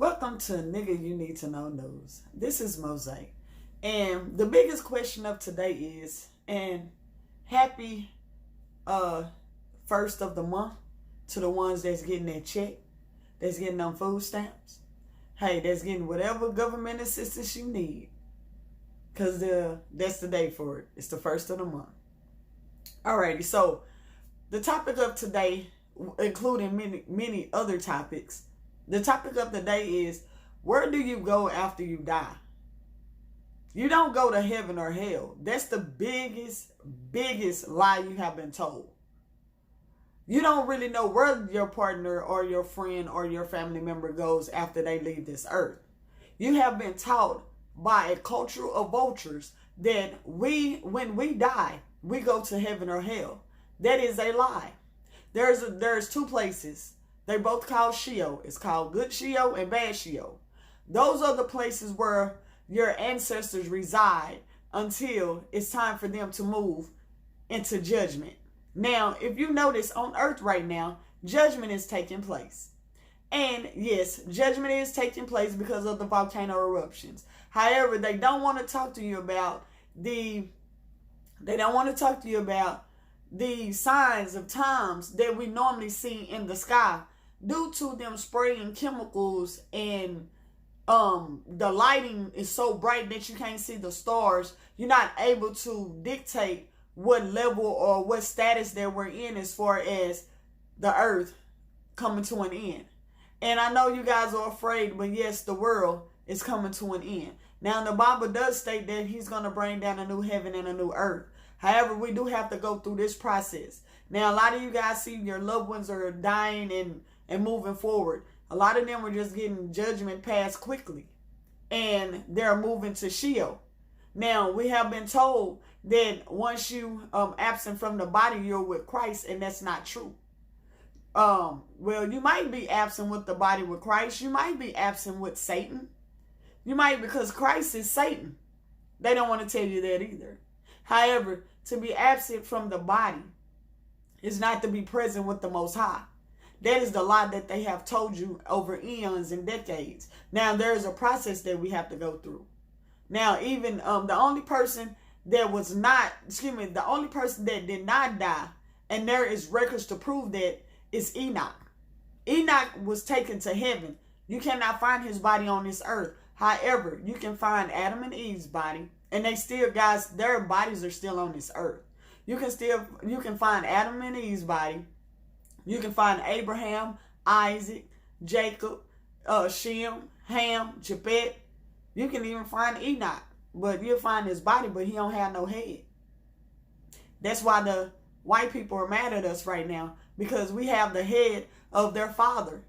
Welcome to Nigga You Need to Know News. This is Mosaic. And the biggest question of today is, and happy first of the month to the ones that's getting their check, that's getting them food stamps. Hey, that's getting whatever government assistance you need. Because that's the day for it. It's the first of the month. Alrighty, so the topic of today, including many other topics, the topic of the day is, where do you go after you die? You don't go to heaven or hell. That's the biggest lie you have been told. You don't really know where your partner or your friend or your family member goes after they leave this earth. You have been taught by a culture of vultures that when we die, we go to heaven or hell. That is a lie. There's two places. They both called Sheol. It's called good Sheol and bad Sheol. Those are the places where your ancestors reside until it's time for them to move into judgment. Now, if you notice on earth right now, judgment is taking place. And yes, judgment is taking place because of the volcano eruptions. However, they don't want to talk to you about the signs of times that we normally see in the sky due to them spraying chemicals, and the lighting is so bright that you can't see the stars. You're not able to dictate what level or what status that we're in as far as the earth coming to an end. And I know you guys are afraid, but yes, the world is coming to an end. Now, the Bible does state that he's going to bring down a new heaven and a new earth. However, we do have to go through this process. Now, a lot of you guys see your loved ones are dying and moving forward. A lot of them are just getting judgment passed quickly, and they're moving to Sheol. Now, we have been told that once you absent from the body, you're with Christ, and that's not true. Well, you might be absent with the body with Christ. You might be absent with Satan. You might, because Christ is Satan. They don't want to tell you that either. However, to be absent from the body is not to be present with the Most High. That is the lie that they have told you over eons and decades. Now, there is a process that we have to go through. Now, even the only person that did not die, and there is records to prove that, is Enoch. Enoch was taken to heaven. You cannot find his body on this earth. However, you can find Adam and Eve's body, and their bodies are still on this earth. You can find Adam and Eve's body. You can find Abraham, Isaac, Jacob, Shem, Ham, Japheth. You can even find Enoch, but you'll find his body, but he don't have no head. That's why the white people are mad at us right now, because we have the head of their father.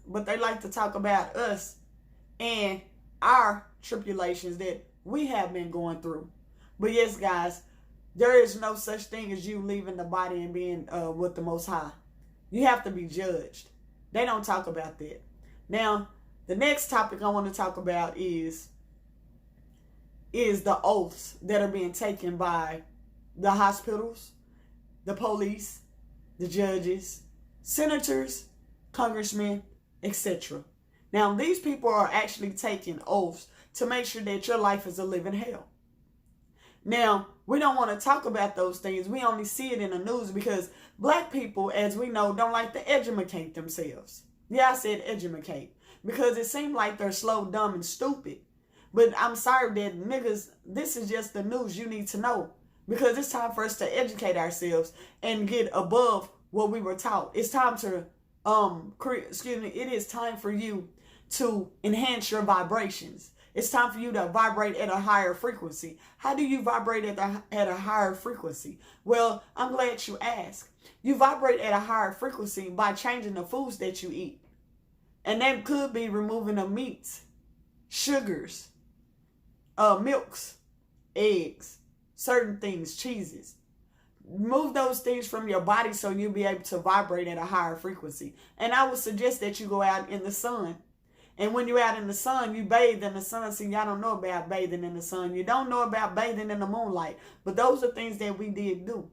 But they like to talk about us and our tribulations that we have been going through. But yes, guys, there is no such thing as you leaving the body and being with the Most High. You have to be judged. They don't talk about that. Now, the next topic I want to talk about is the oaths that are being taken by the hospitals, the police, the judges, senators, congressmen, etc. Now, these people are actually taking oaths to make sure that your life is a living hell. Now, we don't want to talk about those things. We only see it in the news because black people, as we know, don't like to educate themselves. Yeah, I said educate, because it seems like they're slow, dumb, and stupid. But I'm sorry that niggas, this is just the news you need to know, because it's time for us to educate ourselves and get above what we were taught. It's time to, it is time for you to enhance your vibrations. It's time for you to vibrate at a higher frequency. How do you vibrate at a higher frequency? Well, I'm glad you asked. You vibrate at a higher frequency by changing the foods that you eat. And that could be removing the meats, sugars, milks, eggs, certain things, cheeses. Move those things from your body so you'll be able to vibrate at a higher frequency. And I would suggest that you go out in the sun. And when you're out in the sun, you bathe in the sun. See, y'all don't know about bathing in the sun. You don't know about bathing in the moonlight. But those are things that we did do.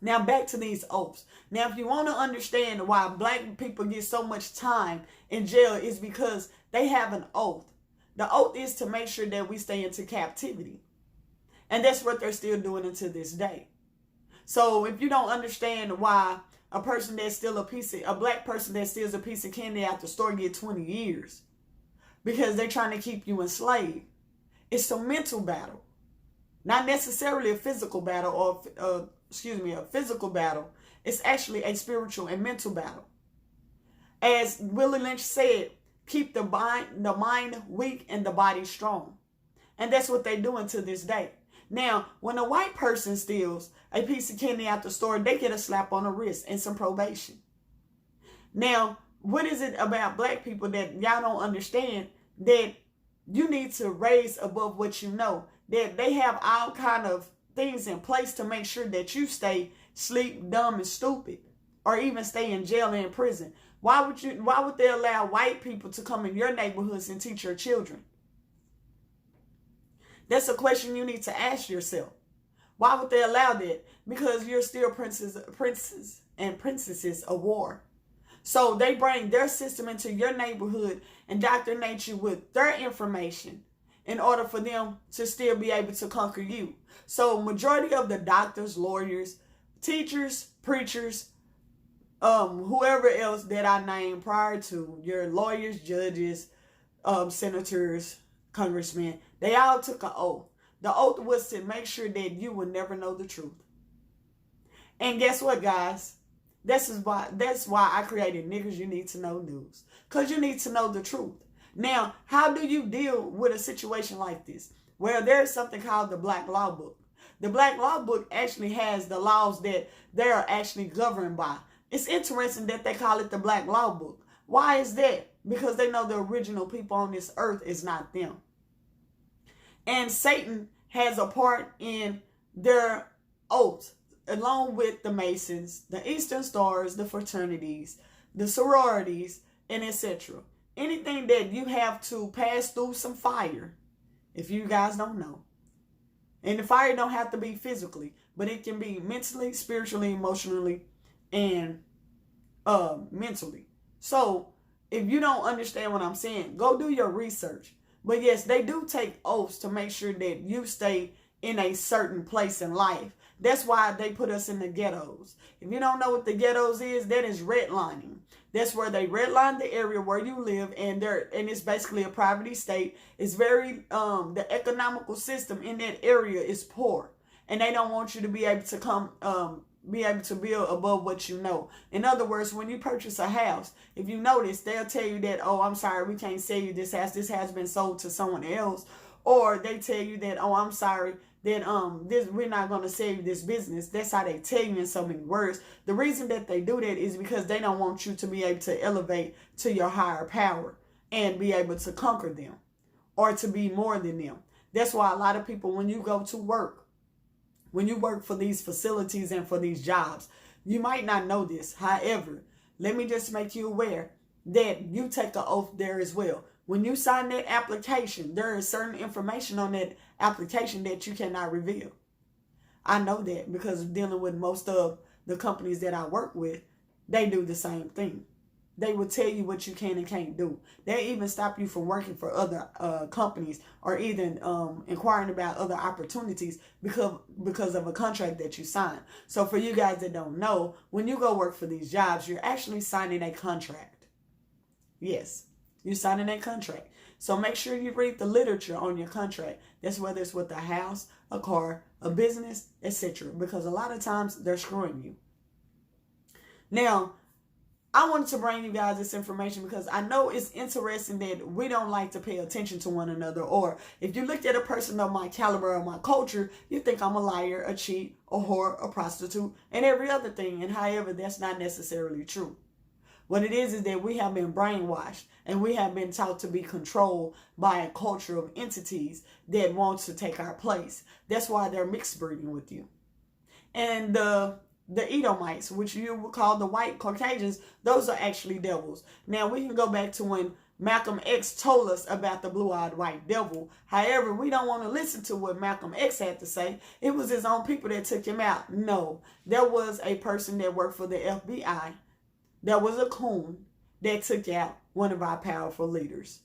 Now, back to these oaths. Now, if you want to understand why black people get so much time in jail is because they have an oath. The oath is to make sure that we stay into captivity. And that's what they're still doing until this day. So if you don't understand why a person that's still a black person that steals a piece of candy out the store get 20 years, because they're trying to keep you enslaved. It's a mental battle, not necessarily a physical battle or, a physical battle. It's actually a spiritual and mental battle. As Willie Lynch said, keep the mind weak and the body strong. And that's what they're doing to this day. Now, when a white person steals a piece of candy out the store, they get a slap on the wrist and some probation. Now, what is it about black people that y'all don't understand? That you need to raise above what you know. That they have all kind of things in place to make sure that you stay sleep, dumb, and stupid, or even stay in jail and in prison. Why would they allow white people to come in your neighborhoods and teach your children? That's a question you need to ask yourself. Why would they allow that? Because you're still princes and princesses of war. So they bring their system into your neighborhood and indoctrinate you with their information in order for them to still be able to conquer you. So majority of the doctors, lawyers, teachers, preachers, whoever else that I named prior to, your lawyers, judges, senators, congressmen, they all took an oath. The oath was to make sure that you would never know the truth. And guess what, guys? That's why I created Niggas You Need to Know News. Because you need to know the truth. Now, how do you deal with a situation like this? Well, there's something called the Black Law Book. The Black Law Book actually has the laws that they are actually governed by. It's interesting that they call it the Black Law Book. Why is that? Because they know the original people on this earth is not them. And Satan has a part in their oaths, along with the Masons, the Eastern Stars, the fraternities, the sororities, and etc. Anything that you have to pass through some fire, if you guys don't know. And the fire don't have to be physically, but it can be mentally, spiritually, emotionally, and mentally. So if you don't understand what I'm saying, go do your research. But yes, they do take oaths to make sure that you stay in a certain place in life. That's why they put us in the ghettos. If you don't know what the ghettos is, that is redlining. That's where they redline the area where you live, and it's basically a poverty state. It's very the economical system in that area is poor, and they don't want you to be able to be able to build above what you know. In other words, when you purchase a house, if you notice, they'll tell you that, oh, I'm sorry, we can't sell you this house. This has been sold to someone else. Or they tell you that, oh, I'm sorry, that we're not going to sell you this business. That's how they tell you in so many words. The reason that they do that is because they don't want you to be able to elevate to your higher power and be able to conquer them or to be more than them. That's why a lot of people, when you go to work, when you work for these facilities and for these jobs, you might not know this. However, let me just make you aware that you take an oath there as well. When you sign that application, there is certain information on that application that you cannot reveal. I know that because dealing with most of the companies that I work with, they do the same thing. They will tell you what you can and can't do. They even stop you from working for other companies or even inquiring about other opportunities because of a contract that you sign. So for you guys that don't know, when you go work for these jobs, you're actually signing a contract. Yes, you're signing a contract. So make sure you read the literature on your contract. That's whether it's with a house, a car, a business, etc. Because a lot of times they're screwing you. Now, I wanted to bring you guys this information because I know it's interesting that we don't like to pay attention to one another. Or if you looked at a person of my caliber or my culture, you think I'm a liar, a cheat, a whore, a prostitute, and every other thing. And however, that's not necessarily true. What it is that we have been brainwashed and we have been taught to be controlled by a culture of entities that wants to take our place. That's why they're mixed breeding with you. And the Edomites, which you would call the white Caucasians, those are actually devils. Now, we can go back to when Malcolm X told us about the blue-eyed white devil. However, we don't want to listen to what Malcolm X had to say. It was his own people that took him out. No, there was a person that worked for the FBI that was a coon that took out one of our powerful leaders.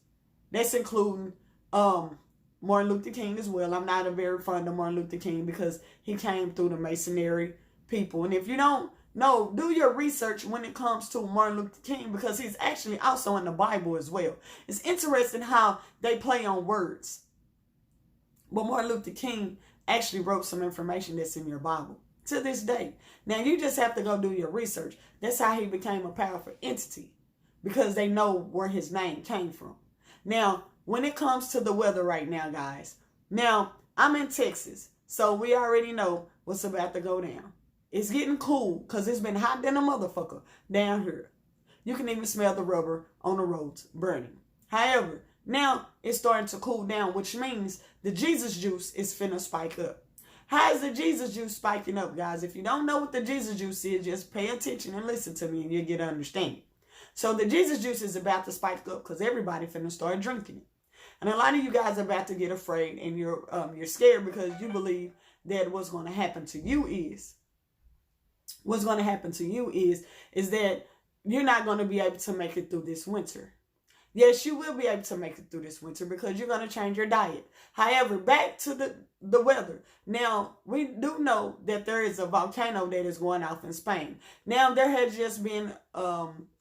That's including Martin Luther King as well. I'm not a very fond of Martin Luther King because he came through the Masonry people. And if you don't know, do your research when it comes to Martin Luther King, because he's actually also in the Bible as well. It's interesting how they play on words. But Martin Luther King actually wrote some information that's in your Bible to this day. Now, you just have to go do your research. That's how he became a powerful entity, because they know where his name came from. Now, when it comes to the weather right now, guys, now I'm in Texas, so we already know what's about to go down. It's getting cool because it's been hot than a motherfucker down here. You can even smell the rubber on the roads burning. However, now it's starting to cool down, which means the Jesus juice is finna spike up. How is the Jesus juice spiking up, guys? If you don't know what the Jesus juice is, just pay attention and listen to me and you'll get an understanding. So the Jesus juice is about to spike up because everybody finna start drinking it. And a lot of you guys are about to get afraid and you're scared because you believe that what's going to happen to you is that you're not going to be able to make it through this winter. Yes, you will be able to make it through this winter because you're going to change your diet. However, back to the weather. Now, we do know that there is a volcano that is going off in Spain. Now, there has just been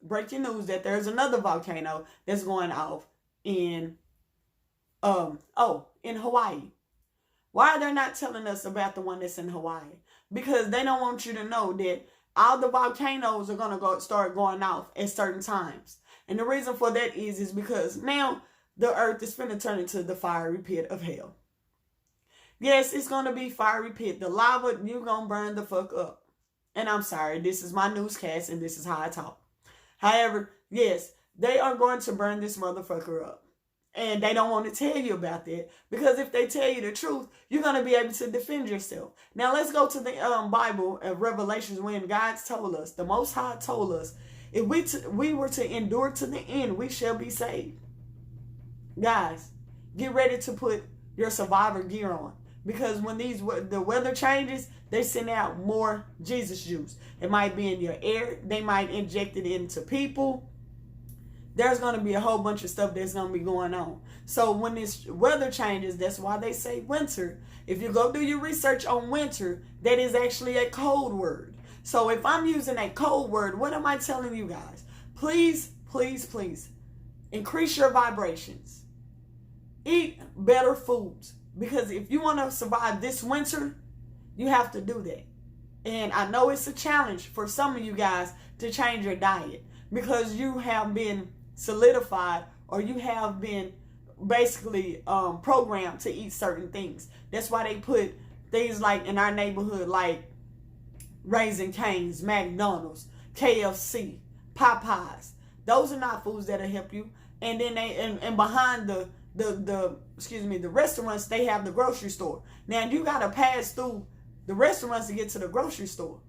breaking news that there's another volcano that's going off in Hawaii. Why are they not telling us about the one that's in Hawaii? Because they don't want you to know that all the volcanoes are going to start going off at certain times. And the reason for that is because now the earth is finna turn into the fiery pit of hell. Yes, it's going to be fiery pit. The lava, you're going to burn the fuck up. And I'm sorry, this is my newscast and this is how I talk. However, yes, they are going to burn this motherfucker up. And they don't want to tell you about that, because if they tell you the truth, you're going to be able to defend yourself. Now, let's go to the Bible of Revelations, when God told us, the Most High told us, if we were to endure to the end, we shall be saved. Guys, get ready to put your survivor gear on, because when the weather changes, they send out more Jesus juice. It might be in your air. They might inject it into people. There's going to be a whole bunch of stuff that's going to be going on. So when this weather changes, that's why they say winter. If you go do your research on winter, that is actually a code word. So if I'm using a code word, what am I telling you guys? Please, please, please increase your vibrations. Eat better foods. Because if you want to survive this winter, you have to do that. And I know it's a challenge for some of you guys to change your diet, because you have been solidified, or you have been basically programmed to eat certain things. That's why they put things like in our neighborhood, like Raising Cane's, McDonald's, KFC, Popeyes. Those are not foods that'll help you. And then and behind the restaurants, they have the grocery store. Now you gotta pass through the restaurants to get to the grocery store.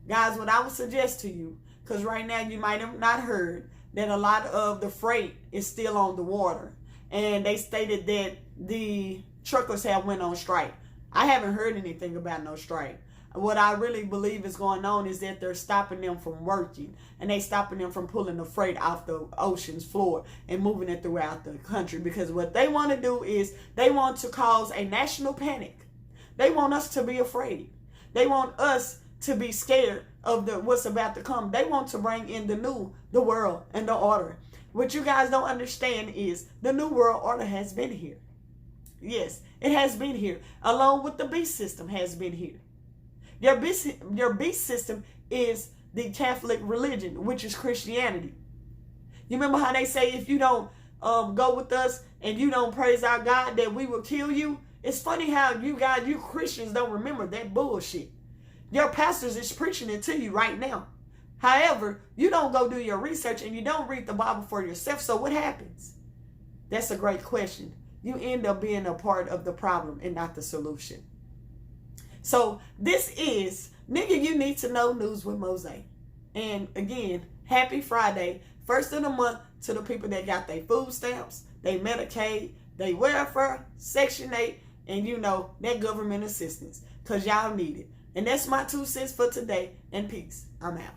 Guys, what I would suggest to you, because right now you might have not heard that a lot of the freight is still on the water. And they stated that the truckers have went on strike. I haven't heard anything about no strike. What I really believe is going on is that they're stopping them from working. And they stopping them from pulling the freight off the ocean's floor and moving it throughout the country. Because what they want to do is they want to cause a national panic. They want us to be afraid. They want us to be scared of what's about to come. They want to bring in the world and the order. What you guys don't understand is the new world order has been here. Yes, it has been here, along with the beast system has been here. Your beast system is the Catholic religion, which is Christianity. You remember how they say if you don't go with us and you don't praise our God, that we will kill you? It's funny how you Christians don't remember that bullshit. Your pastors is preaching it to you right now. However, you don't go do your research and you don't read the Bible for yourself. So what happens? That's a great question. You end up being a part of the problem and not the solution. So this is Nigga You Need to Know News with Mose. And again, happy Friday. First of the month to the people that got their food stamps, they Medicaid, they welfare, Section 8, and that government assistance. Because y'all need it. And that's my 2 cents for today. And peace. I'm out.